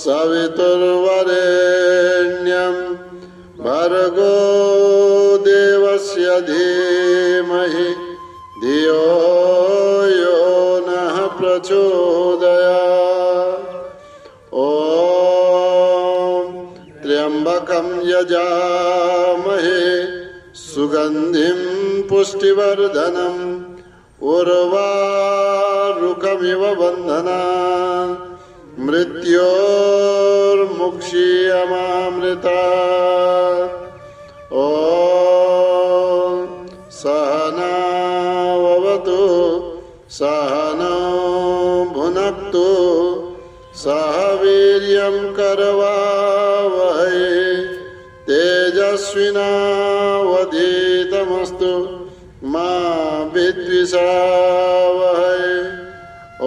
सवितुर्वरेण्यं भर्गो देवस्य धीमहि धियो यो नः प्रचोदयात्। ॐ त्र्यम्बकं यजामहे सुगन्धिं पुष्टिवर्धनम् उर्वारुकमिव बन्धनान् मृत्योर्मुक्षीयमामृतात्। ॐ सहनाववतु सहनौ भुनक्तु सह वीर्यं करवावहै तेजस्विनावधीतमस्तु मा विद्विषावहै। ॐ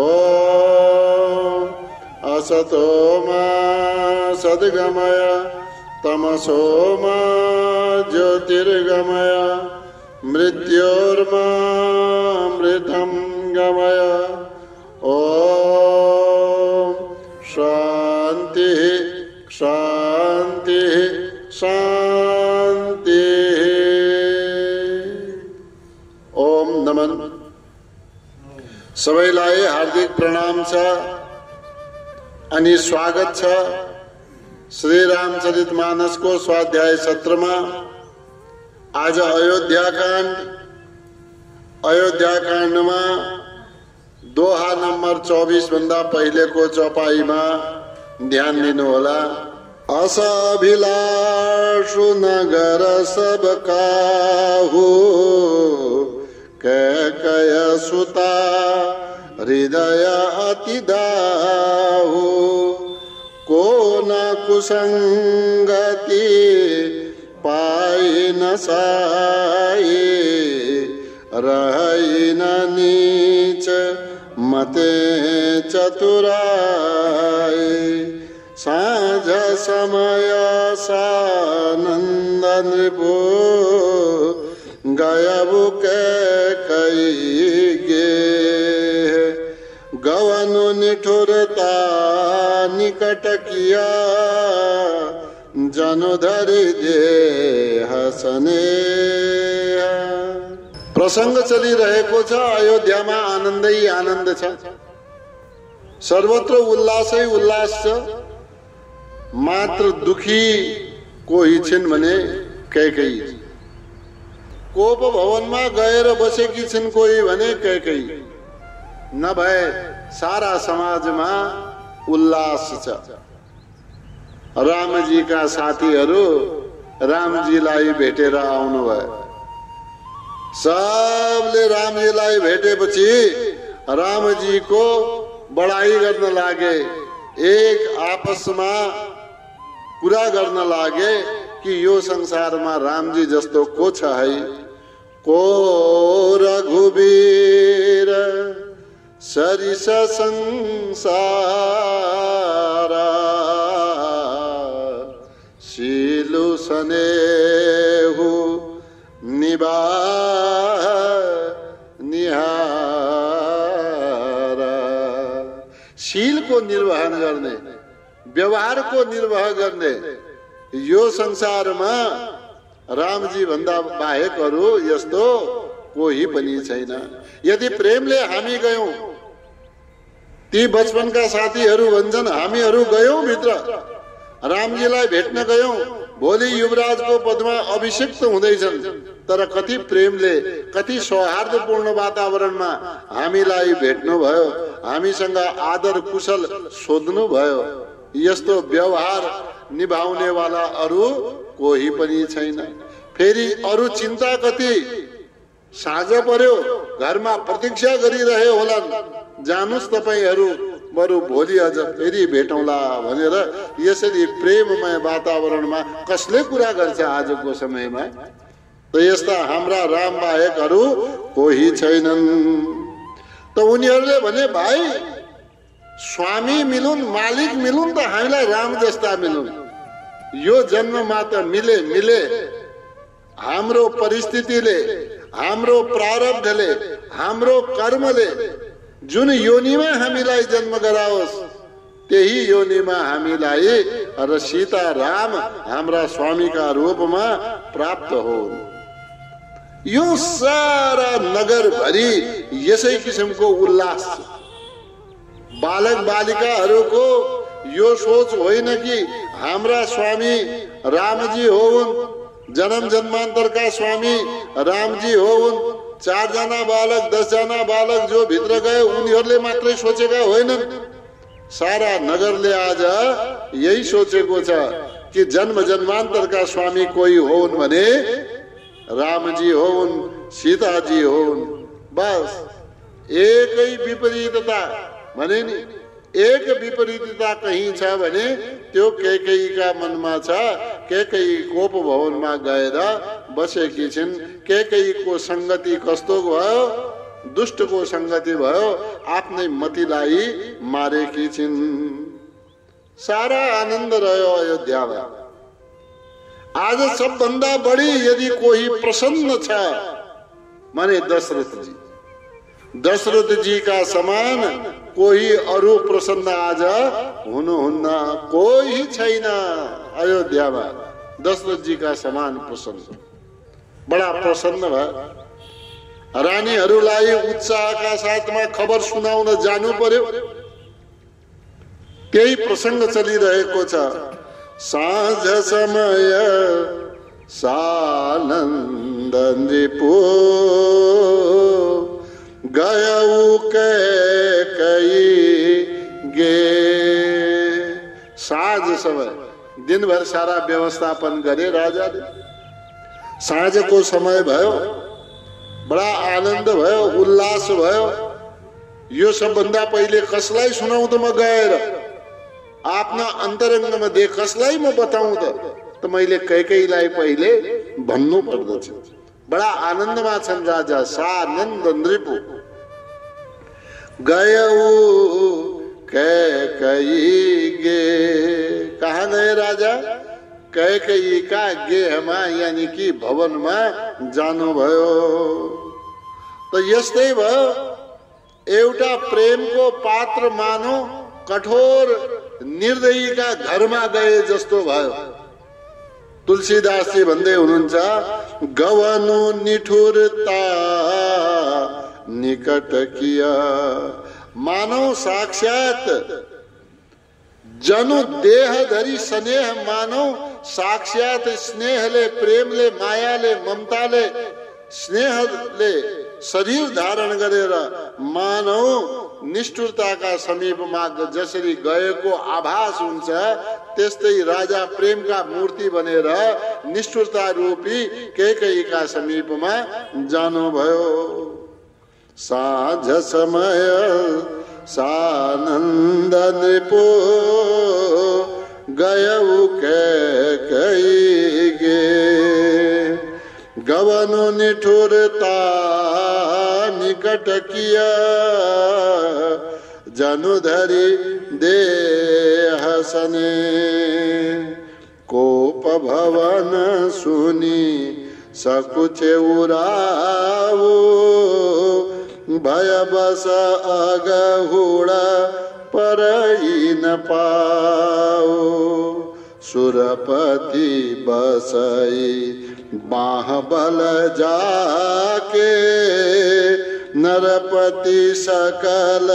असतो मा सद्गमय तमसो मा ज्योतिर्गमय मृत्योर्मामृतं गमय। ॐ शान्तिः शान्तिः शान्तिः। ओम नमन। सबैलाई हार्दिक प्रणाम छ अनि स्वागत छ श्री रामचरितमानस को स्वाध्याय सत्रमा। आज अयोध्याकाण्डमा दोहा नम्बर 24 भन्दा पहिलेको चौपाईमा ध्यान दिनु होला। अस अभिलाषु नगर सब काहू कैकय सुता हृदय अति दाहु को न कुसंगति पाई न साई रही न नीच मते चतुराई साँझ समय सानंद नृपो गयबु कई गे गवनु निठुरता निकट किया जनुधरि दे हसने। प्रसंग चलिरहेको छ। अयोध्यामा आनन्दै आनन्द छ, सर्वत्र उल्लासै उल्लास छ। मात्र दुखी कोही छिन् भने कैकेयी। कोप भवनमा गएर बसेकी छिन् कोही भने कैकेयी। नभए सारा समाजमा उल्लास छ। रामजीका साथीहरू रामजीलाई भेटेर आउनुभयो। सबले रामजीलाई भेटेपछि रामजीको बढाई गर्न लागे। एक आपसमा कुरा गर्न लागे कि यो संसारमा रामजी जस्तो को छ है। को रघुवीर सरिस संसारा शीलु सनेहु निहारा। शील को निर्वहन गर्ने, व्यवहार को निर्वाह गर्ने यो संसारमा रामजी भन्दा बाहेक अरु यस्तो कोही पनि छैन। यदि प्रेमले हामी गयौं, ती बचपनका साथीहरू भन्छन् हामीहरू गयौं भित्र, रामजीलाई भेट्न गयौं, भोलि युवराजको पदमा अभिषिक्त हुँदैछन्। तर कति प्रेमले, कति सौहार्दपूर्ण वातावरणमा हामीलाई भेट्नु भयो, हामीसँग आदर कुशल सोध्नु भयो। यस्तो व्यवहार निभाउने वाला अरु कोही पनि छैन। फेरि अरु चिन्ता कति। साँझ पर्यो, घरमा प्रतीक्षा गरिरहे होलान्, जानुस् तपाईहरू, बरु भोलि अझ फेरि भेटौँला भनेर। यसरी प्रेममय वातावरणमा कसले कुरा गर्छ आजको समयमा? त यस्ता हाम्रा राम बाहेक अरु कोही छैनन्। त उनीहरूले भने भाइ स्वामी मिलुन्, मालिक मिलुन्, त हामीलाई राम जस्ता मिलुन्। यो जन्ममा त मिले मिले, हाम्रो परिस्थितिले, हाम्रो प्रारब्धले, हाम्रो कर्मले जुन योनिमा हामीलाई जन्म गराओस् त्यही योनिमा हामीलाई र सीता राम हाम्रा स्वामीका रूपमा प्राप्त हुन्। यो सारा नगर भरि यसै किसिमको उल्लास छ। बालक बालिकाहरूको यो सोच होइन कि हाम्रा स्वामी रामजी होउन्, जन्म जन्मान्तरका स्वामी रामजी होउन्। 4 जना बालक 10 जना बालक जो भित्र गए उनीहरूले मात्रै सोचेका होइनन्। सारा नगरले आज यही सोचेको छ कि जन्म जन्मान्तरका स्वामी कोही होउन् भने रामजी होउन्, सीताजी होउन्। बस एकै विपरीतता भने नि, एक विपरीतता कहीं छ भने त्यो कैकेयीका मनमा छ। कैकेयी कोप भवनमा गएर बसेकी छिन्। कैकेयीको संगति कस्तो भयो? दुष्टको संगति भयो, आफ्नै मतिलाई मारेकी छिन्। सारा आनन्द रह्यो अयोध्यामा। आज सबभन्दा बढी यदि कोही प्रसन्न छ भने दशरथजी। दशरथजीका समान कोही अरू प्रसन्न आज हुनुहुन्न, कोही छैन अयोध्यामा दशरथजीका समान प्रसन्न। बडा प्रसन्न भयो। रानीहरूलाई उत्साहका साथमा खबर सुनाउन जानु पर्यो। त्यही प्रसंग चलिरहेको छ। साँझ समय सानन्द नृपो गयौ कैकेयी गे। साँझ समय दिनभर सारा व्यवस्थापन गरे राजाले। साँझको समय भयो, बडा आनन्द भयो, उल्लास भयो। यो सबभन्दा पहिले कसलाई सुनाउँ त म गएर? आफ्ना अन्तरङ्गमा दे कसलाई म बताउँ त मैले कैकेयीलाई पहिले भन्नु पर्दछ। बडा आनन्दमा छन् राजा। सानन्द नृपु गयौ कैकेयी गे। कहाँ गए राजा? कैकेयीका गेहमा यानी कि भवनमा जानुभयो। त यस्तै भयो। एउटा प्रेमको पात्र मानो कठोर निर्दयीका घरमा गए जस्तो भयो। तुलसीदासजी भन्दै हुनुहुन्छ, गवनु निठुरता निकट किया। मानव साक्षात जनु देह धरी स्नेह, मानव साक्षात स्नेहले, प्रेमले, मायाले, ममताले, स्नेहले शरीर धारण गरेर मानव निष्ठुरताका समीपमा जसरी गएको आभास हुन्छ, त्यस्तै राजा प्रेमका मूर्ति बनेर निष्ठुरता रूपी कैकेयीका समीपमा जानुभयो। साँझ समय सानन्द नृपो गयौ कैकेयी गे। गवनु निठुरता निकट किया, जनु धरी देह सने। कोप भवन सुनी सकुचे उराऊ, भय बस अगहुड़ा परई न पाओ। सुरपति बसई बाहबल जाके, नरपति सकल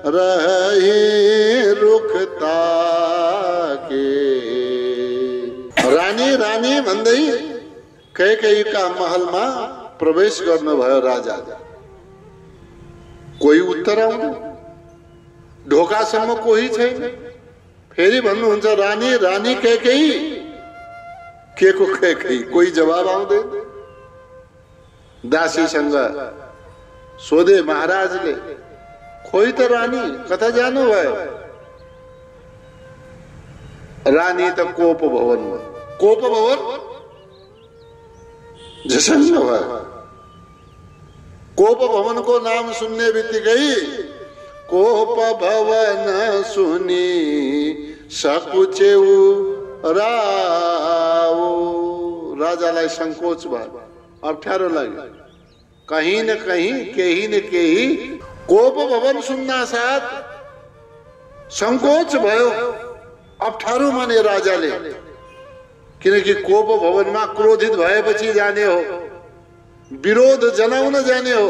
रही रुखता के। रानी रानी भन्दै कैकेयीका महलमा प्रवेश गर्नुभयो राजाले। कोही उत्तर आउँदैन, ढोकासम्म कोही छैन। फेरि भन्नुहुन्छ, रानी रानी कैकेयी। के को कैकेयी? कोही जवाब आउँदैन। दासीसँग सोधे महाराजले, खोइ त रानी कता जानु भयो? रानी त कोप भवनमा। कोप भवन झसङ्ग भयो। कोप भवनको नाम सुन्ने बित्तिकै कोप भवन सुनी सकुचेउ राओ। राजालाई संकोच भयो, अप्ठ्यारो लाग्यो। कहीं न कहीं, केही न केही कोप भवन सुन्ना साथ संकोच भयो, अप्ठ्यारो माने राजाले, किनकि कोप भवनमा क्रोधित भएपछि जाने हो, विरोध जनाउन जाने हो।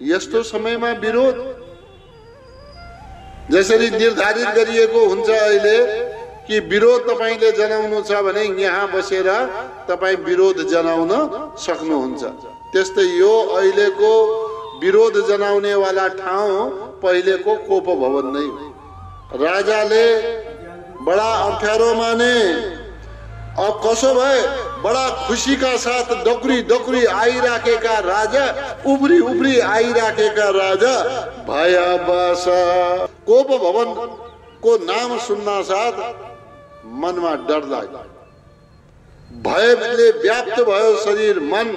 यस्तो समयमा विरोध जसरी निर्धारित गरिएको हुन्छ अहिले कि विरोध तपाईले जनाउनु छ भने यहाँ बसेर तपाई विरोध जनाउन सक्नुहुन्छ। त्यस्तै यो अहिलेको विरोध जनाउने वाला ठाउँ पहिलेको कोप भवन नै। राजाले बडा अप्ठ्यारो माने। अब कसो भए, बडा खुसीका साथ डकुरी डकुरी आइराखेका राजा, उब्री उब्री आइराखेका राजा भया बस। कोप भवन को नाम सुन्न साथ मनमा डर लाग्यो, भयले व्याप्त भयो शरीर मन।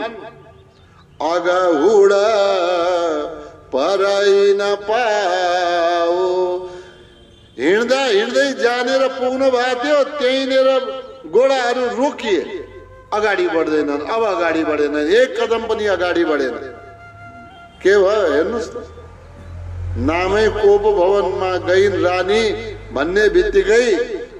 अगहुड पराई नपाओ, हिँड्दा हिँड्दै जानेर पुग्नु भएको थियो, त्यहीँनिर घोडाहरू रोकिए, अगाडि बढ्दैनन्। अब अगाडि बढेनन्, एक कदम पनि अगाडि बढेन। के भयो हेर्नुहोस् त, नामै कोप भवनमा गइन् रानी भन्ने बित्तिकै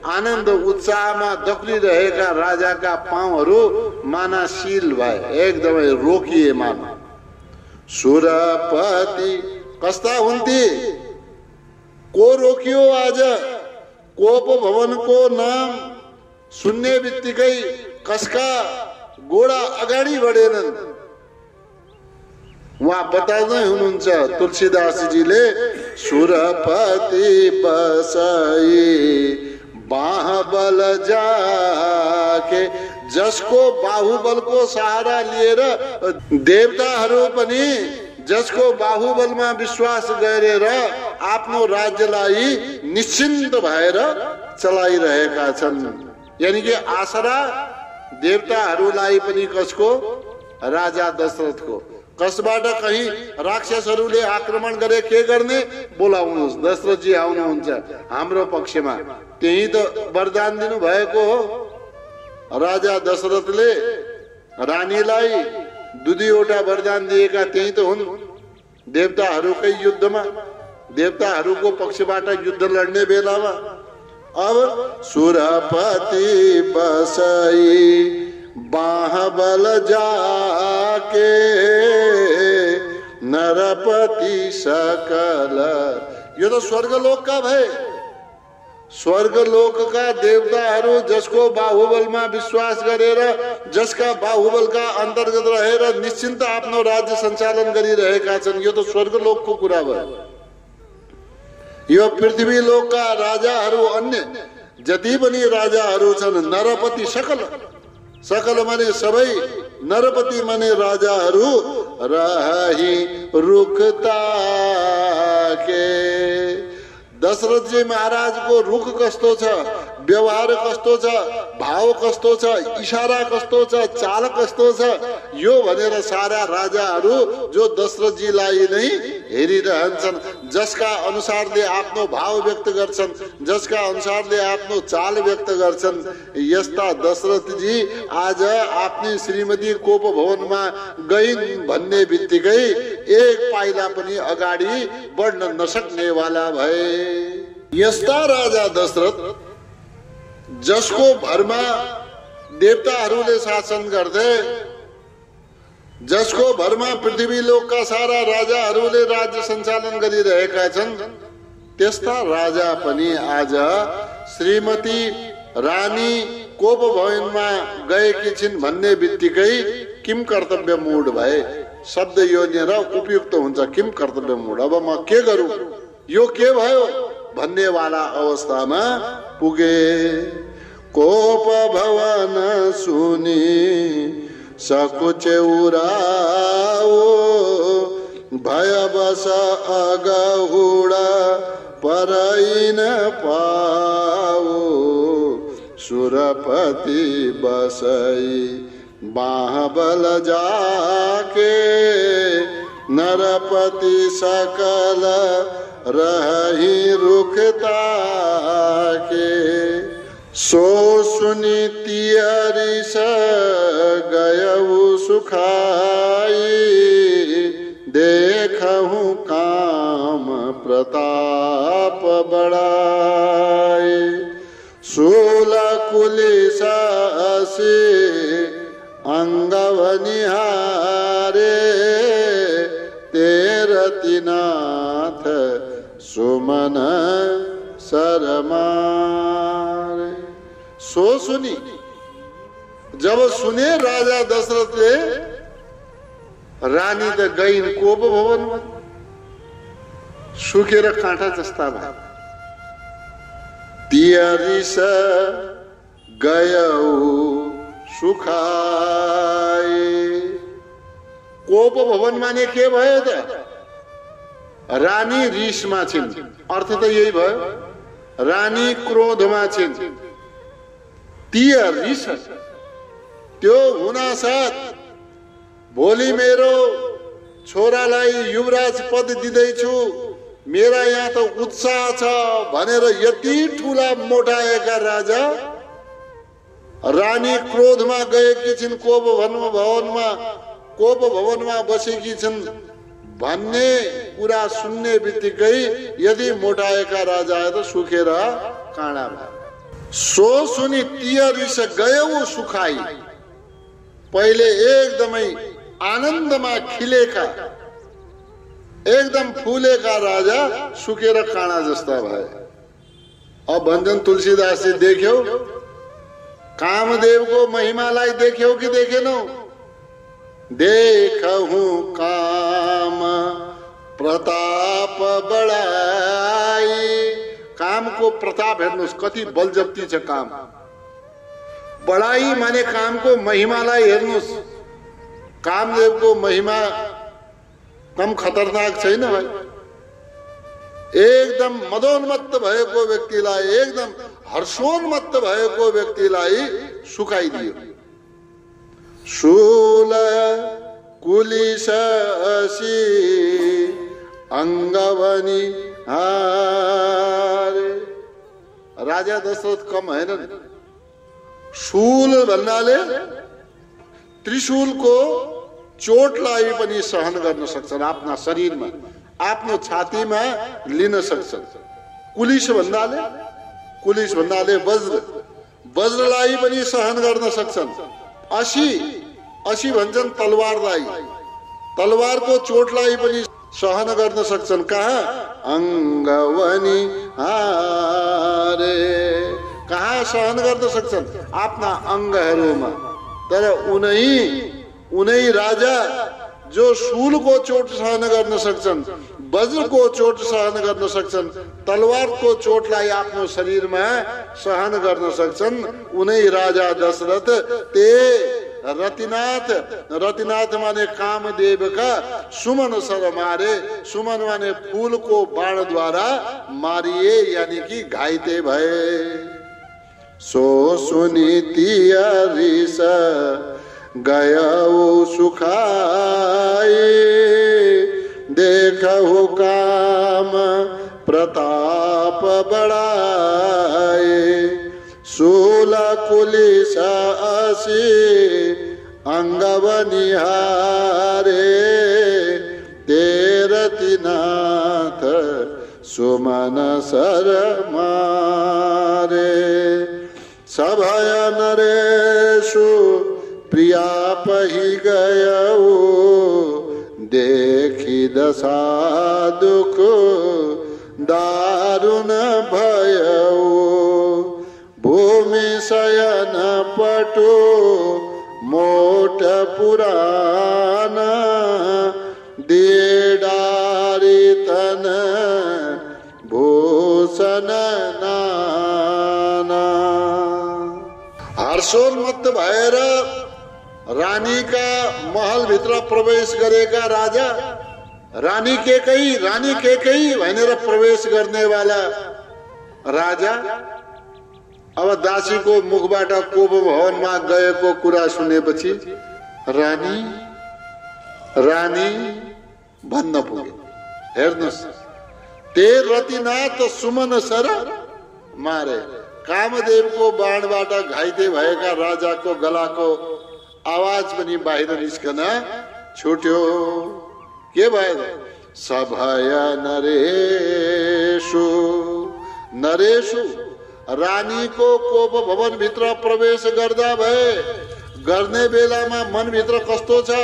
आनन्द उत्साहमा दक्लिरहेका राजाका पाउहरू मानाशील भए, एकदमै रोकिए माना। सुरपति कस्ता हुन्थे, को रोकियो आज? कोप भवनको नाम सुन्ने बित्तिकै कसका घोडा अगाडि बढेनन्। उहाँ बताउँदै हुनुहुन्छ तुलसीदासजीले, सुरपति बसाई बाहुबल जाके, जसको बाहुबलको सहारा लिएर देवताहरू पनि जसको बाहुबलमा विश्वास गरेर आफ्नो राज्यलाई निश्चिन्त भएर चलाइरहेका छन्। यानी कि आसरा देवताहरूलाई पनि कसको? राजा दशरथको। कसबाट कहीं राक्षसहरूले आक्रमण गरे के गर्ने? बोलाउनुहोस्, दशरथजी आउनुहुन्छ हाम्रो पक्षमा। त्यही त वरदान दिनु भएको हो। राजा दशरथले रानीलाई दुईवटा वरदान दिएका त्यही त हुन्। देवताहरूकै युद्धमा, देवताहरूको पक्षबाट युद्ध लड्ने बेलामा। अब सुरपति बसाई बाहुबल जाके, नरपति सकल। यो त स्वर्गलोकका भए। स्वर्गलोकका देवताहरू जसको बाहुबलमा विश्वास गरेर, जसका बाहुबलका अन्तर्गत रहेर निश्चिन्त आफ्नो राज्य सञ्चालन गरिरहेका छन्। यो त स्वर्गलोकको कुरा भयो। यो पृथ्वी लोकका राजाहरू, अन्य जति पनि राजाहरू छन्, नरपति सकल, सकल माने सबै, नरपति माने राजाहरू रही रुखता के। दशरथजी महाराजको रुख कस्तो छ, व्यवहार कस्तो छ, भाव कस्तो छ, इशारा कस्तो छ, चाल कस्तो छ, यो भनेर सारा राजाहरू जो दशरथजीलाई नै हेरिरहन्छन्, जसका अनुसारले आफ्नो भाव व्यक्त गर्छन्, जसका अनुसारले आफ्नो चाल व्यक्त गर्छन्। यस्ता दशरथजी आज आफ्नी श्रीमती कोप भवनमा गइन् भन्ने बित्तिकै एक पाइला पनि अगाडि बढ्न नसक्ने वाला भए। यस्ता राजा दशरथ जसको भरमा देवताहरूले शासन गर्थे, जसको भरमा पृथ्वी लोकका सारा राजाहरूले राज्य सञ्चालन गरिरहेका छन्, त्यस्ता राजा पनि आज श्रीमती रानी कोप भवनमा गएकी छिन् भन्ने बित्तिकै किम कर्तव्य मूढ भए। शब्द यो लिएर उपयुक्त हुन्छ, किम कर्तव्य मूढ। अब म के गरौँ, यो के भयो भन्ने वाला अवस्थामा पुगे। कोप भवन सुनि सकुचे उराओ, भय बस अगहुडा पराई न पाओ। सुरपति बसाई बाहुबल जाके, नरपति सकल रही रुखता के। सो सुनी तियरी स गयऊ सुखाई, देखहु काम प्रताप बढाए शूल कुलिस असी अंगवनिहारे तेरतिनाथ सुमन सरमारे। सो सुनी, जब सुने राजा दशरथले रानी त गइन् कोप भवनमा, सुकेर काँटा जस्ता भए। तियरिस गयौ सुखाए। कोप भवन माने के भयो त? रानी रिसमा छिन्, अर्थ त यही भयो। रानी क्रोधमा छिन्। तियरिस, त्यो हुनासाथ भोलि मेरो छोरालाई युवराज पद दिँदैछु, मेरा यहाँ त उत्साह छ भनेर यति ठुला मोटाएका राजा रानी क्रोधमा गएकी छिन्, कोप भवनमा बसेकी छिन् भन्ने कुरा सुन्ने बित्तिकै यदि मोटाएका राजा त सुकेर काँडा भए। सो सुनि तियरिस गयौ सुखाई। पहिले एकदमै आनन्दमा खिलेका, एकदम फुलेका राजा सुकेर काँडा जस्ता भए। अब भन्छन् तुलसीदासजी, देख्यौ कामदेवको महिमालाई? देख्यौ कि देखेनौ? देखहु काम प्रताप बढाई। कामको प्रताप हेर्नुहोस्, कति बलजप्ती छ काम। बढाई माने कामको महिमालाई हेर्नुहोस्। कामदेवको महिमा कम खतरनाक छैन भाइ। एकदम मदोन्मत्त भएको व्यक्तिलाई, एकदम हर्षोन्मत्त भएको व्यक्तिलाई सुकाइदियो। शूल कुलिस असी अंगवनी हारे। राजा दशरथ कम हैनन्। शूल भन्नाले त्रिशूलको चोटलाई पनि सहन गर्न सक्छन्, आफ्ना शरीरमा, आफ्नो छातीमा लिन सक्छन्। कुलिस भन्नाले वज्र, वज्रलाई पनि सहन गर्न सक्छन्। असी भन्छन् तलवारलाई, तलवारको चोटलाई पनि सहन गर्न सक्छन्। कहाँ? अंगवनी हारे। कहाँ सहन गर्न सक्छन्? आफ्ना अंगहरूमा। तर उनै राजा जो शूलको चोट सहन गर्न सक्छन्, वज्रको चोट सहन गर्न सक्छन्, तलवारको चोटलाई आफ्नो शरीरमा सहन गर्न सक्छन्, उनै राजा दशरथ ते रतिनाथ। रतिनाथ माने कामदेवका सुमन सर मारे। सुमन माने फूलको बाणद्वारा मारिए, यानी कि घाइते भए। सो सुनि तियरिस गयौ सुखाए देखहु काम प्रताप बढाए शूल कुलिस असी अंगवनिहारे तेरतिनाथ सुमन सर मारे सभय नरेशु प्रिया पही गयऊ देखी दशा दुख दारुण भयऊ भूमि शयन पटु मोट पुराना देडारी तन भूषण नाना। हर्षोन्मत्त भएर रानीका महल भित्र प्रवेश गरेका राजा रानी केकै भनेर प्रवेश गर्नेवाला राजा अब दासीको मुखबाट कोप भवनमा गएको कुरा सुनेपछि रानी भन्न पुगे। हेर्नुस्, तेरतिनाथ सुमन सर मारे। कामदेवको बाणबाट घाइते भएका राजाको गलाको आवाज पनि बाहिर निस्कन छुट्यो। के भयो? सभय नरेशु नरेशु रानीको कोप भवन भित्र प्रवेश गर्दा भए गर्ने बेलामा मन भित्र कस्तो छ?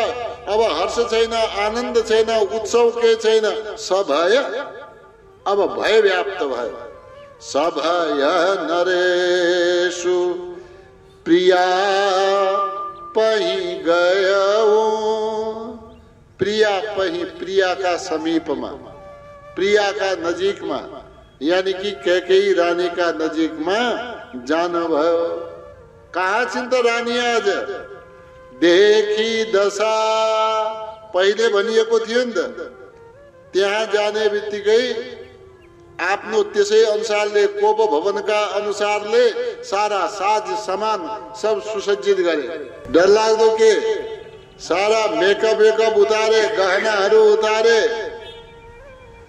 अब हर्ष छैन, आनन्द छैन, उत्सव के छैन, सभय अब भय व्याप्त भयो। सभय नरेशु प्रिया पही गयो। प्रिया पही प्रिया का समीपमा, प्रिया का नजिकमा, यानी कि कैकेयी रानी का नजिकमा जानुभयो। कहाँ छिन् त रानी आज? देखी दशा, पहिले भनिएको थियो नि त, त्यहाँ जाने बित्तिकै आफ्नो त्यसै अनुसारले कोप भवनका अनुसारले सारा साज सामान सब सुसज्जित गरे। डरलाग्दो के सारा मेकअप वेकअप उतारे, गहनाहरू उतारे,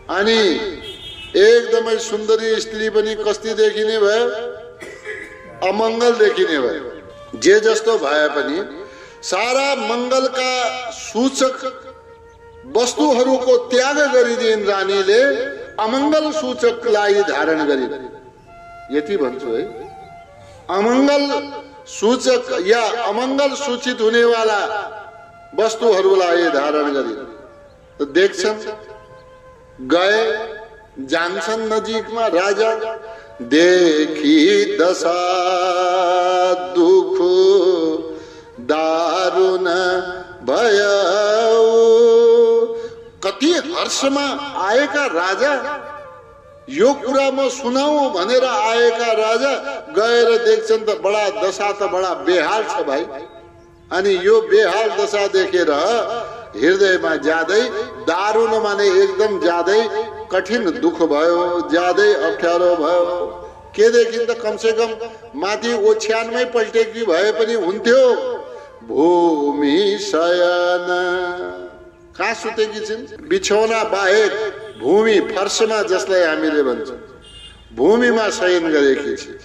अनि एकदमै सुन्दरी स्त्री पनि कस्ती देखिने भयो? अमङ्गल देखिने भयो। जे जस्तो भए पनि सारा मङ्गलका सूचक वस्तुहरूको त्याग गरिदिन् रानीले, अमङ्गल सूचकलाई धारण गरिन्। यति भन्छु है, अमङ्गल सूचक या अमङ्गल सूचित हुनेवाला वस्तुहरूलाई धारण गरिन्। त देख्छन्, गए, जान्छन् नजिकमा राजा। देखी दशा दुख दारुण भयो। कति हर्षमा आएका राजा, यो कुरा म सुनाऊ भनेर आएका राजा गएर देख्छन् त बडा दशा त बडा बेहाल छ भाइ। अनि यो बेहाल दशा देखेर हृदयमा ज्यादै दारुण माने एकदम ज्यादै कठिन दुख भयो, ज्यादै अप्ठ्यारो भयो। के देखिन् त? कमसे कम माथि ओछ्यानमै पल्टेकी भए पनि हुन्थ्यो। भूमि शयन, कहाँ सुतेकी छिन्? बिछौना बाहेक भूमि, फर्शमा जसलाई हामीले भन्छौँ, भूमिमा शयन गरेकी छिन्।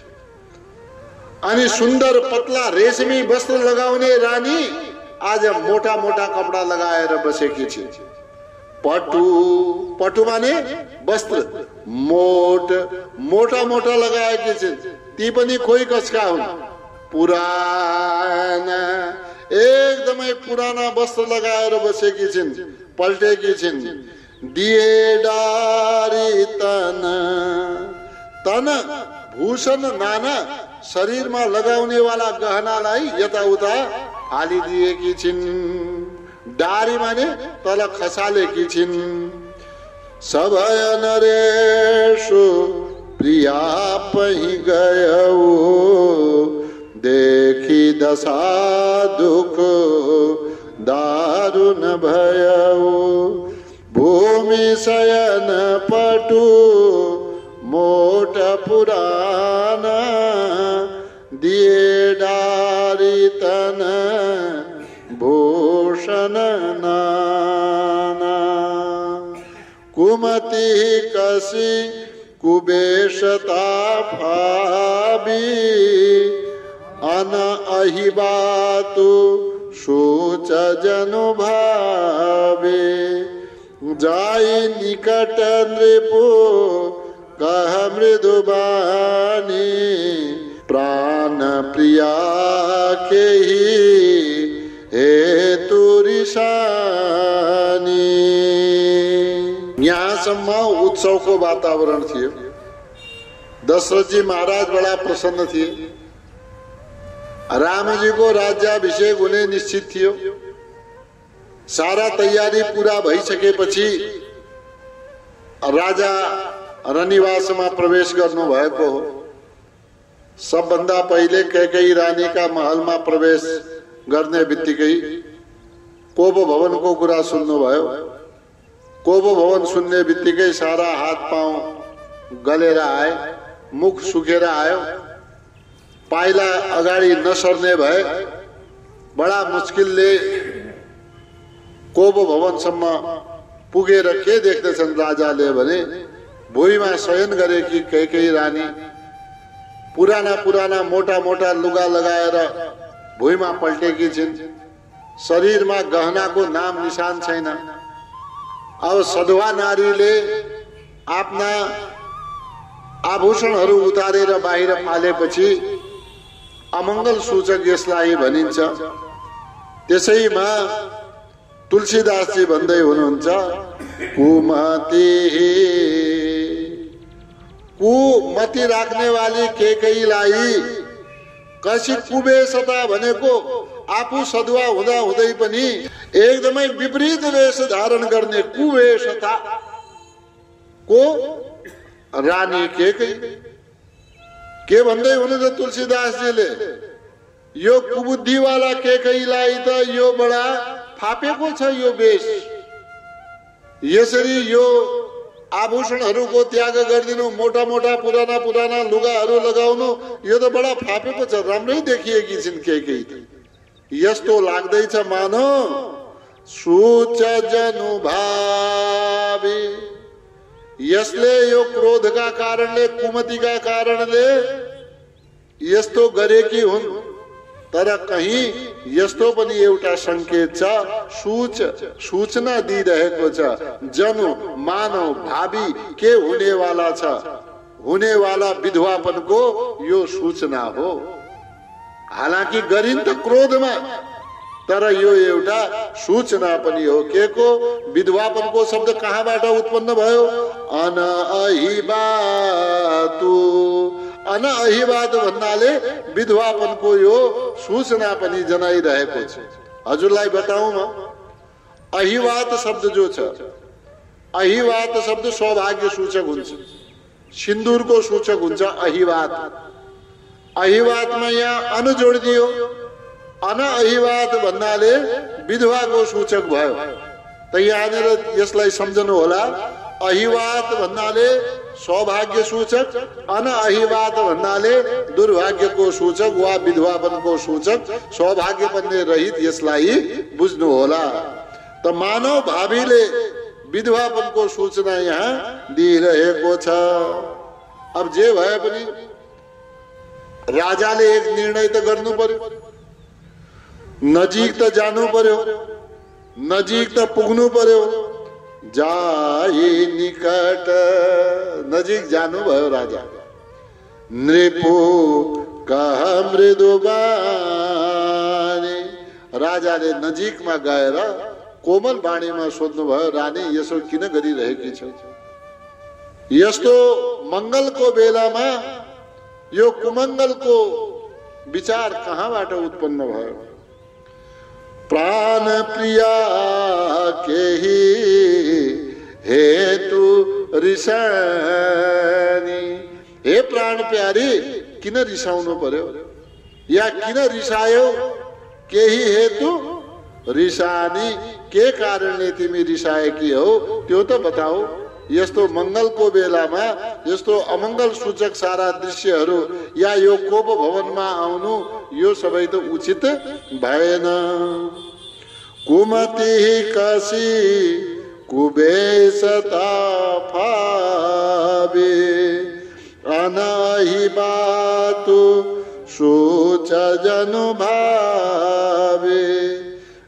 अनि सुन्दर पतला रेशमी वस्त्र लगाउने रानी आज मोटा मोटा कपडा लगाएर बसेकी छिन्। पटु, पटु माने वस्त्र, मोटा मोटा लगाएकी छिन्। ती पनि खोइ कसका हुन्? पुराना, एकदमै पुराना वस्त्र लगाएर बसेकी छिन्, पल्टेकी छिन्। दिए डारी तन, तन भूषण नाना शरीरमा लगाउने वाला गहनालाई यताउता हालिदिएकी छिन्। डारी माने तल खसालेकी छिन्। सभय नरेशु प्रिया पही गयो। देखी दशा दुख दारुण भयो। भूमि शयन पटु मोट पुराना। दिए डारी तन भूषण नाना। कुमति कसी कुबेशता फाबी। अन अहिबातु सोच जनु भावे। जाई निकट नृपु कह मृदुबानी। प्राण प्रिया के ही हेतु रिसानी। यहाँसम्म उत्सवको वातावरण थियो। दशरथजी महाराज बडा प्रसन्न थिए। रामजीको राज्याभिषेक हुने निश्चित थियो। सारा तयारी पूरा भइसकेपछि राजा रनिवासमा प्रवेश गर्नु भएको हो। सबभन्दा पहिले कैकेयी रानीका महलमा प्रवेश गर्ने बित्तिकै कोप भवनको कुरा सुन्नुभयो। कोप भवन सुन्ने बित्तिकै सारा हात पाउ गलेर आए, मुख सुकेर आयो। पाइला अगाडि नसर्ने भए। बडा मुस्किलले कोप भवनसम्म पुगेर के देख्दछन् राजाले भने भुइँमा शयन गरेकी कैकेयी रानी पुराना पुराना मोटा मोटा लुगा लगाएर भुइँमा पल्टेकी छिन्। शरीरमा गहनाको नाम निशान छैन। अब सधवा नारीले आफ्ना आभूषणहरू उतारेर बाहिर फालेपछि अमङ्गल सूचक यसलाई भनिन्छ। त्यसैमा तुलसीदासजी भन्दै हुनुहुन्छ, कुमति राख्ने वाली केकैलाई कसी कुवेशता भनेको आफू सधुवा हुँदा हुँदै पनि एकदमै विपरीत वेश धारण गर्ने कुवेशता को रानी केकै। के भन्दै हुनुहुन्छ तुलसीदासजीले, यो कुबुद्धिवाला केकैलाई त यो बडा फापेको छ यो वेश। यसरी यो आभूषणहरूको त्याग गरिदिनु, मोटा मोटा पुराना पुराना लुगाहरू लगाउनु, यो त बडा फापेको छ, राम्रै देखिएकी छिन् केकै। यस्तो लाग्दैछ मानो सूच जनु भावी। यसले यो क्रोधका कारणले, कुमतिका कारणले यस्तो गरेकी हुन्। तर कहीं यस्तो पनि एउटा संकेत छ, सूचना दिइरहेको छ, जनु मानव भावी के हुनेवाला छ, हुनेवाला विधवापनको यो सूचना हो। हालांकि गरिन् त क्रोधमा, तर यो एउटा सूचना पनि हो। के को? विधवापनको शब्द कहाँबाट उत्पन्न भयो? अनअहिबात भन्नाले विधवापनको यो सूचना पनि जनाइरहेको छ। हजुरलाई बताउँ म, अहिवात शब्द जो छ, अहिवात शब्द सौभाग्य सूचक हुन्छ, सिन्दूरको सूचक हुन्छ अहिवात। अहिवातमा यहाँ अन जोडिदियो, अनअहिवात भन्नाले विधवाको सूचक भयो। त यहाँनिर यसलाई सम्झनु होला, अहिवात भन्नाले सौभाग्य सूचक, अनअहिवात भन्नाले दुर्भाग्यको सूचक वा विधवापनको सूचक, सौभाग्यपन रहित यसलाई बुझ्नु होला। त मानव भावीले विधवापनको सूचना यहाँ दिइरहेको छ। अब जे भए पनि राजाले एक निर्णय त गर्नु पर्यो, नजिक त जानु पर्यो, नजिक त पुग्नु पर्यो। जाई निकट, नजिक जानु भयो राजा। नृपु कह मृदु बानी, राजाले नजिकमा गएर कोमल बाणीमा सोध्नु भयो, रानी यसो किन गरिरहेकी छौ? यस्तो मंगलको बेलामा यो कुमंगलको विचार कहाँबाट उत्पन्न भयो? प्राण प्रिया केही हेतु रिसानी। हे प्राण प्यारी, किन रिसाउनु पर्यो या किन रिसायौ? केही हेतु रिसानी, के कारणले तिमी रिसाएकी हौ त्यो त बताऊ। यस्तो मंगलको बेलामा यस्तो अमंगल सूचक सारा दृश्यहरू या यो कोप भवनमा आउनु, यो सबै त उचित भएन। कुमति कसी कुबेशता फावे, अनहिबातु सूच जनु भावे।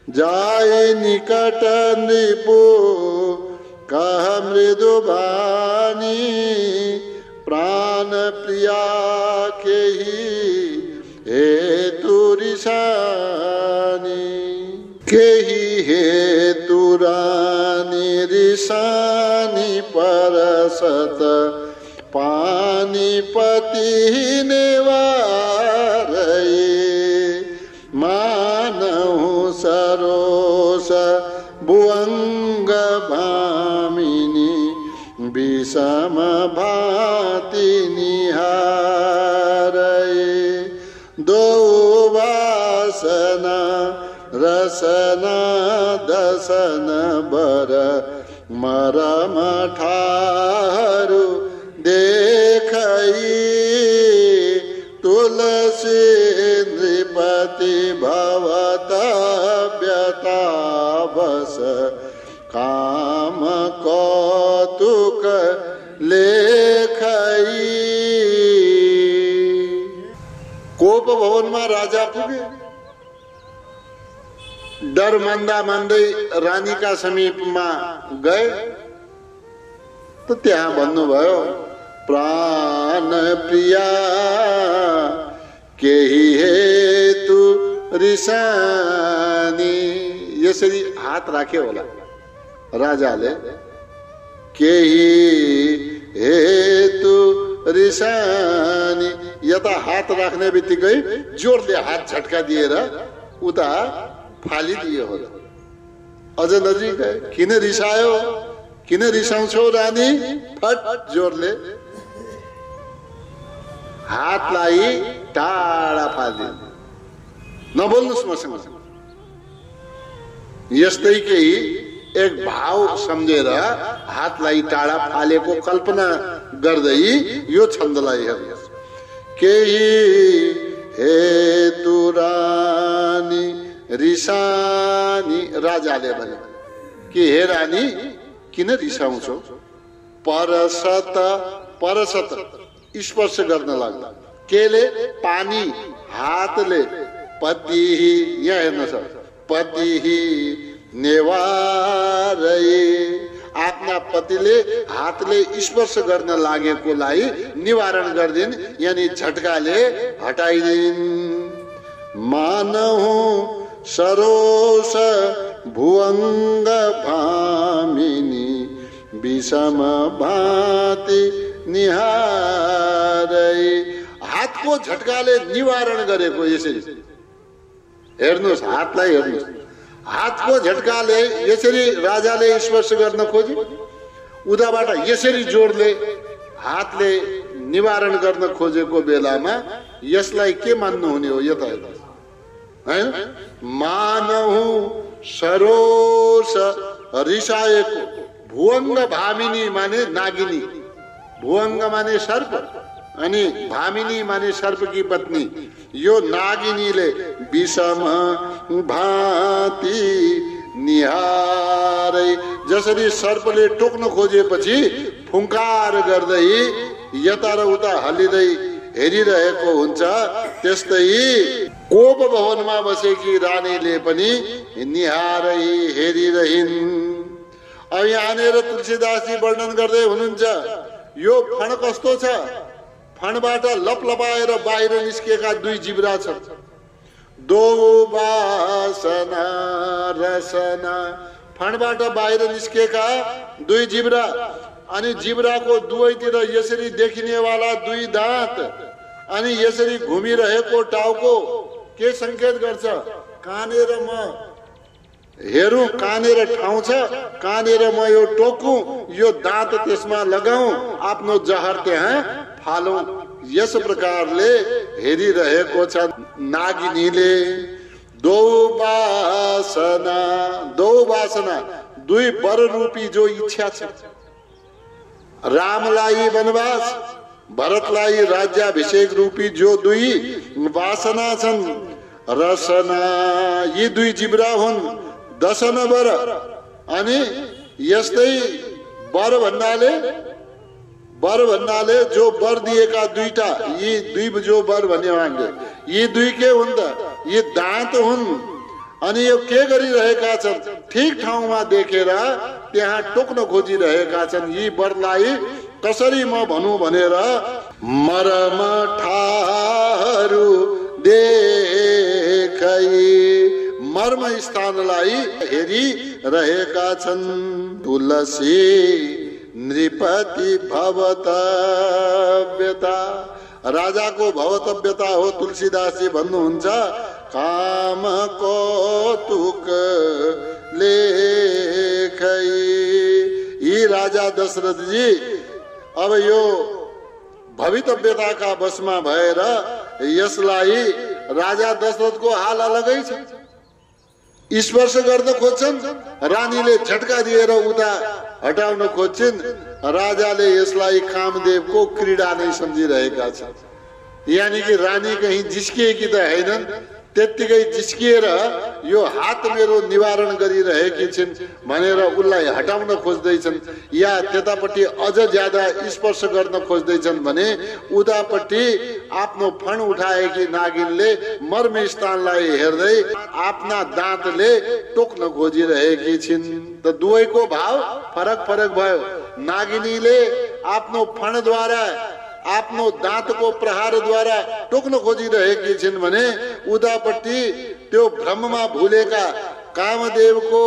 जाय निकट नृपु कह मृदु बानी, प्राण प्रिया केही हेतु रिसानी। केही हेतु रानी रिसानी, परसत पानीपति नेवारये। मानहु सरोस भुवंग भामिनी, विषम भाति निहारये। दो वासना रसना दसन बर, मरम ठारु देखई। तुलसी नृपति भवतव्यता बस, काम कौतुक लेखई। कोप भवनमा राजा पुगे, डर मान्दा मान्दै रानीका समीपमा गए त त्यहाँ भन्नुभयो, प्राण प्रिया केही हेतु रिसानी। यसरी हात राख्यो होला राजाले, केही हेतु रिसानी। यता हात राख्ने बित्तिकै जोडले हात झट्का दिएर उता फालिदियो होला। अझ नजिक गए, किन रिसायो, किन रिसाउँछौ रानी? फट जोडले हातलाई टाढा फालिदियो। नबोल्नुस् मसँग। यस्तै केही एक भाव सम्झेर हातलाई टाढा फालेको कल्पना गर्दै यो छन्दलाई हेर्नुहोस्। केही हेतु रानी रिसानी। राजाले भने कि हे रानी किन रिसाउँछौ? परसत, परसत स्पर्श गर्न लाग्दा। केले? पानी, हातले। पति, यहाँ हेर्नुहोस्, पति नेवारै, आफ्ना पतिले हातले स्पर्श गर्न लागेकोलाई निवारण गर्दिन्, यानी झट्काले हटाइदिन्। मानहु सरोष भुवंग भामिनी विषम भाति निहारै। हातको झट्काले निवारण गरेको यसरी हेर्नुहोस्, हातलाई हेर्नुहोस्। हातको झट्काले यसरी राजाले स्पर्श गर्न खोजे, उताबाट यसरी जोडले हातले निवारण गर्न खोजेको बेलामा यसलाई के मान्नु हुने हो? यता हैन, मानहु सरोष रिसाएको। भुवंग भामिनी माने नागिनी, भुवंग माने सर्प अनि भामिनी माने सर्प की पत्नी। यो नागिनीले विषम भाति निहारै, जसरी सर्पले टोक्न खोजेपछि फुंकार गर्दै यता र उता हल्लिँदै हेरिरहेको हुन्छ, त्यस्तै कोप भवनमा बसेकी रानीले पनि निहारै हेरिरहिन्। अब यहाँनिर तुलसीदासजी वर्णन गर्दै हुनुहुन्छ, यो फण कस्तो छ? फणबाट लपलपाएर बाहिर निस्केका दुई जिब्रा छन्। दो वासना रसना, फणबाट बाहिर निस्केका दुई जिब्रा, अनि जिब्राको दुवैतिर यसरी देखिनेवाला दुई दाँत, अनि यसरी घुमिरहेको टाउको के संकेत गर्छ? कानेर म हेरौं, कानेर ठाउँ छ, कानेर म यो टोकौं, यो दाँत त्यसमा लगाऊं, आफ्नो जहर त्यहाँ फालौं। यस प्रकारले हेरिरहेको छ नागिनीले। दो वासना, दो वासना, दुई वर रूपी जो इच्छा छ। रामलाई वनवास, भरतलाई राज्याभिषेक रूपी जो दुई वासना छन्। रसना, यी दुई जिब्रा हुन्। दशन वर, अनि यस्तै वर भन्नाले जो वर दिएका दुईटा, यी दुई जो वर भन्ने मान्छे, यी दुई के हुन् त? यी दाँत हुन्। अनि यो के गरिरहेका छन्? ठिक ठाउँमा देखेर त्यहाँ टोक्न खोजिरहेका छन्। यी वरलाई कसरी म भनौं भनेर मरम ठाहरू देखै, मर्म स्थानलाई हेरिरहेका छन्। तुलसी नृपति भवतव्यता, राजाको भवतव्यता हो तुलसीदासजी भन्नुहुन्छ। काम कौतुक लेखै, यी राजा दशरथ जी अब यो भवितव्यताका बसमा भएर यसलाई राजा दशरथको हाल अलगै छ। स्पर्श गर्न खोज्छन्, रानीले झट्का दिएर उता हटाउन खोज्छन्। राजाले यसलाई कामदेवको क्रीडा नै सम्झिरहेका छन्। यानी कि रानी कहीं जिस्किएकी त हैनन्, त्यत्तिकै जिस्किएर यो हात मेरो निवारण गरिरहेकी छिन् भनेर उसलाई हटाउन खोज्दैछन् या त्यतापट्टि अझ ज्यादा स्पर्श गर्न खोज्दैछन् भने उतापट्टि आफ्नो फण उठाएकी नागिनले मर्म स्थानलाई हेर्दै आफ्ना दाँतले टोक्न खोजिरहेकी छिन्। त दुवैको भाव फरक फरक भयो। नागिनीले आफ्नो फणद्वारा आफ्नो दाँतको प्रहारद्वारा टोक्न खोजिरहेकी छिन् भने उतापट्टि त्यो भ्रममा भुलेका कामदेवको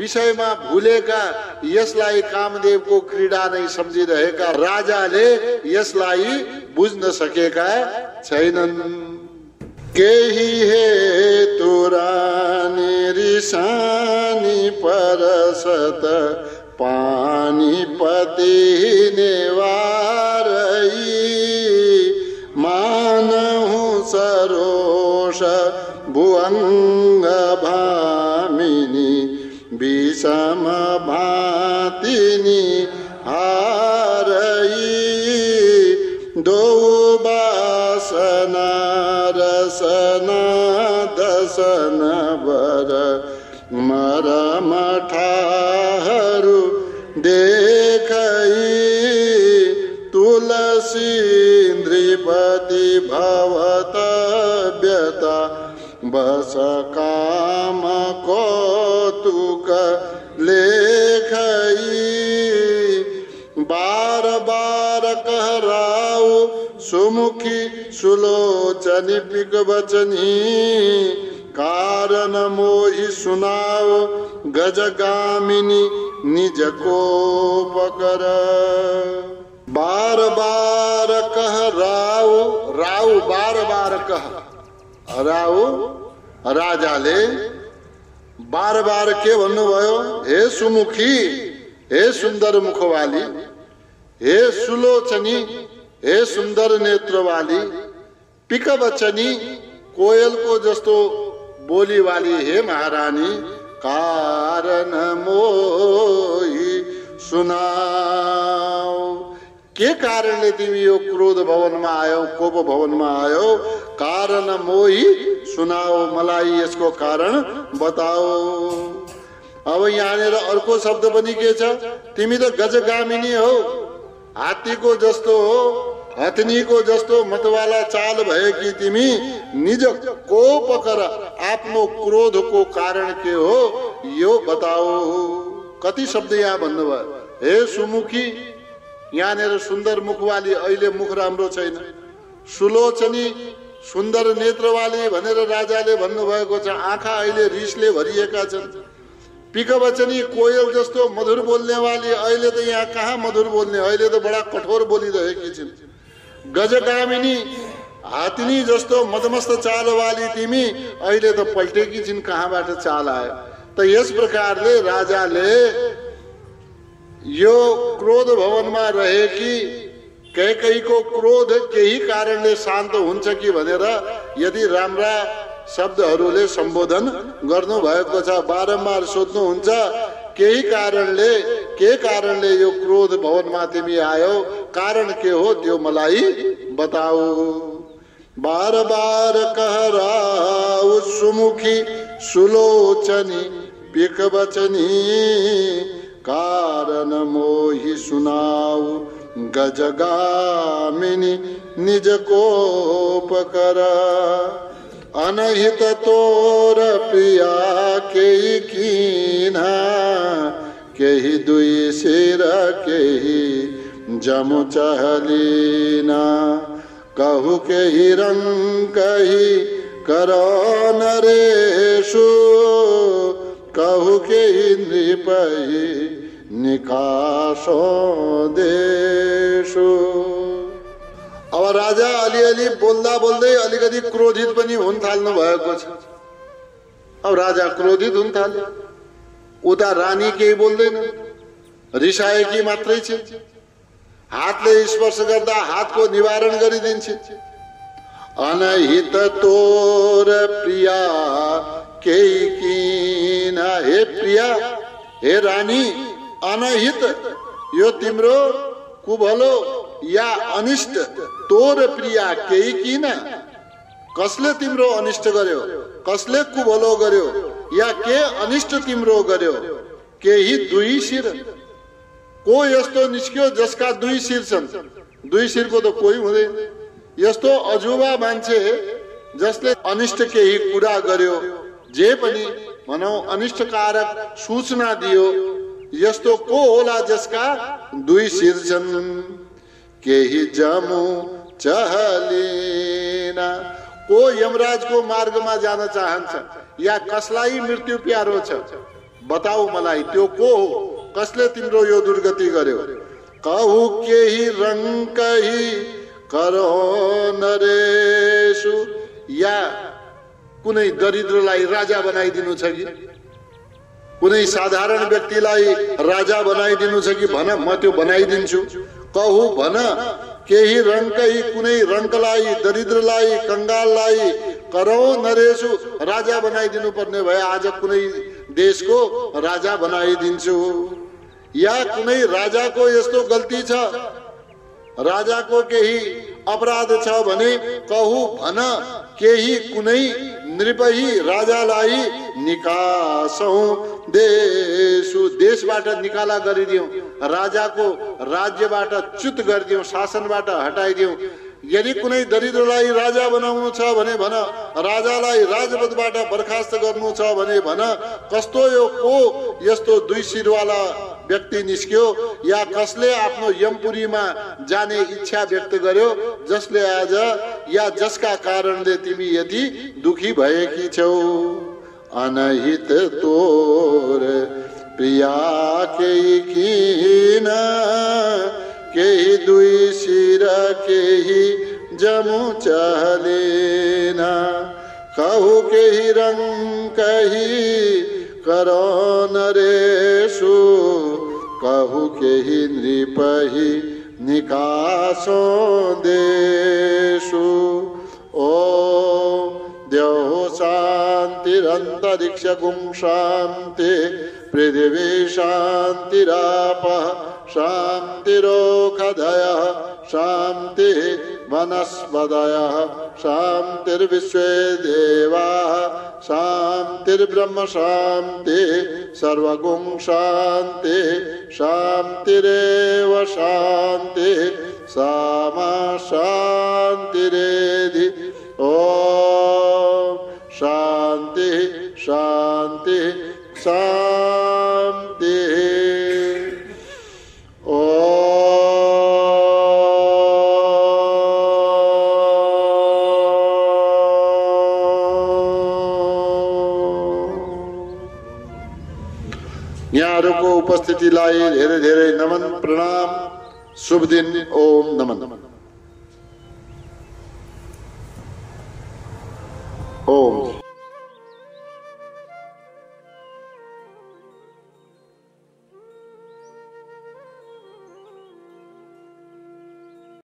विषयमा भुलेका यसलाई कामदेवको क्रीडा नै सम्झिरहेका राजाले यसलाई बुझ्न सकेका छैनन्। केही हेतु रानी रिसानी परसत पानीपति नेवारई मानहु सरोष भुअंग भामिनी विषम भातिनी हारई दो बासना रसना दसन बर मरमठाहरू देखई तुलसी नृपति भवत व्यता बस काम कौतुक लेखई बार बार कहराऊ सुमुखी सुलोचनी पिक बचनी कारण मोहि सुनाओ गजगामिनी निज को पकर। बार बार कह राव राव बार बार कह राव राजाले बार बार के भन्नुभयो हे सुमुखी हे सुन्दर मुखवाली हे सुलोचनी हे सुन्दर नेत्रवाली पिकवचनी कोयल को जस्तो बोली वाली हे महारानी कारण मोही सुनाओ। के कारणले तिमी यो क्रोध भवनमा आयौ कोप भवनमा आयौ कारण मोही सुनाओ मलाई यसको कारण बताओ। अब यहाँनिर अर्को शब्द पनि के छ तिमी त गजगामिनी हो हात्तीको जस्तो हो हथनीको जस्तो मतवाला चाल भएकी तिमी निज कोप कर आफ्नो क्रोधको कारण के हो यो बताओ। कति शब्द यहाँ भन्नुभयो हे सुमुखी यहाँनिर सुन्दर मुखवाली अहिले मुख राम्रो छैन सुलोचनी सुन्दर नेत्रवाली भनेर राजाले भन्नुभएको छ आँखा अहिले रिसले भरिएका छन् पिकवचनी कोयल जस्तो मधुर बोल्नेवाली अहिले त यहाँ कहाँ मधुर बोल्ने अहिले त बडा कठोर बोलिरहेकी छिन् गजगामिनी हातिनी जस्तो मदमस्त चाल वाली तिमी अहिले त पल्टेकी छिन् कहाँबाट चाल आयो। त यस प्रकारले राजाले यो क्रोध भवनमा रहेकी कैकेयीको क्रोध केही कारणले शान्त हुन्छ कि भनेर यदि राम्रा शब्दहरूले सम्बोधन गर्नु भएको छ बारम्बार सोध्नुहुन्छ केही कारणले यो क्रोध भवनमा तिमी आयो कारण के हो त्यो मलाई बताओ। बार बार कहराऊ सुमुखी सुलोचनी पिकवचनी कारण मोहि सुनाऊ गजगामिनी निज कोप कर। अनहित तोर प्रिया केही कीना केही दुई सिर केही जमु चहलीना कहु केही रंग कही करो नरेशु कहु केही नृपही निकासो देशु। अब राजा अलिअलि बोल्दा बोल्दै अलिकति क्रोधित पनि हुन थाल्नु भएको छ। अब राजा क्रोधित हुन थाल्यो उता रानी केही बोल्दैन रिसाएकी मात्रै छ हातले स्पर्श गर्दा हातको निवारण गरिदिन्छ। अनहित तोर प्रिया केही किन हे प्रिया हे रानी अनहित यो तिम्रो कुभलो या अनिष्ट तोर प्रिया केही किन कसले तिम्रो अनिष्ट गर्यो, कसले कुभलो गर्यो, या के अनिष्ट तिम्रो गर्यो। केही दुई शिर, को यस्तो निस्क्यो जसका दुई शिर छन्। दुई शिरको त कोही हुँदैन। यस्तो अजुबा मान्छे जसले अनिष्ट केही कुरा गर्यो, जे पनि भनौं अनिष्टकारक सूचना दियो, यस्तो को होला जसका दुई शिर छन्। केही जमु चहलिना, को यमराजको मार्गमा जान चाहन्छ या कसलाई मृत्यु प्यारो छ, बताऊ मलाई त्यो को हो, कसले तिम्रो यो दुर्गति गर्यो। कहु केही रङ्कही करो नरेशु, या कुनै दरिद्रलाई राजा बनाइदिनु छ कि कुनै साधारण व्यक्तिलाई राजा बनाइदिनु छ कि भन, म त्यो बनाइदिन्छु। कहु भन केही रङ्कही, कुनै रङ्कलाई, दरिद्रलाई, कंगाललाई, करो नरेशु, राजा बनाइदिनु पर्ने भए आज कुनै देशको राजा बनाइदिन्छु। या कुनै राजाको यस्तो गल्ती छ, राजाको केही अपराध छ भने कहु भन केही कुनै नृपही राजालाई निकासौं देशु, देशबाट निकाला गरिदियौं, राजाको राज्यबाट च्युत गरिदियौं, शासनबाट हटाइदियौं। यदि कुनै दरिद्रलाई राजा बनाउनु छ भने भन, राजालाई राजपदबाट बर्खास्त गर्नु छ भने भन। कस्तो यो को यस्तो दुई शिरवाला व्यक्ति निस्क्यो, या कसले आफ्नो यमपुरीमा जाने इच्छा व्यक्त गर्यो, जसले आज या जसका कारणले तिमी यति दुखी भएकी छौ। अनहित तोर प्रिया केही किन, केही दुई शिर केही जमु चहलिना। कहु केही रङ्कही करो नरेशु, कहु केही नृपही निकासो देशु। ओ देहो शान्तिरन्तरिक्ष गुं शान्ति, पृथिवी शान्तिरापः शान्तिरोषधयः, शान्ति वनस्पतयः, शान्तिर्विश्वे देवाः, शान्तिर्ब्रह्म शान्ति, सर्वगुं शान्ति, शान्तिरेव शान्ति, सामा शान्तिरेधि। ओम शान्ति शान्ति शान्ति। यहाँहरूको उपस्थितिलाई धेरै धेरै नमन प्रणाम। शुभ दिन। ओम नमन। ओम।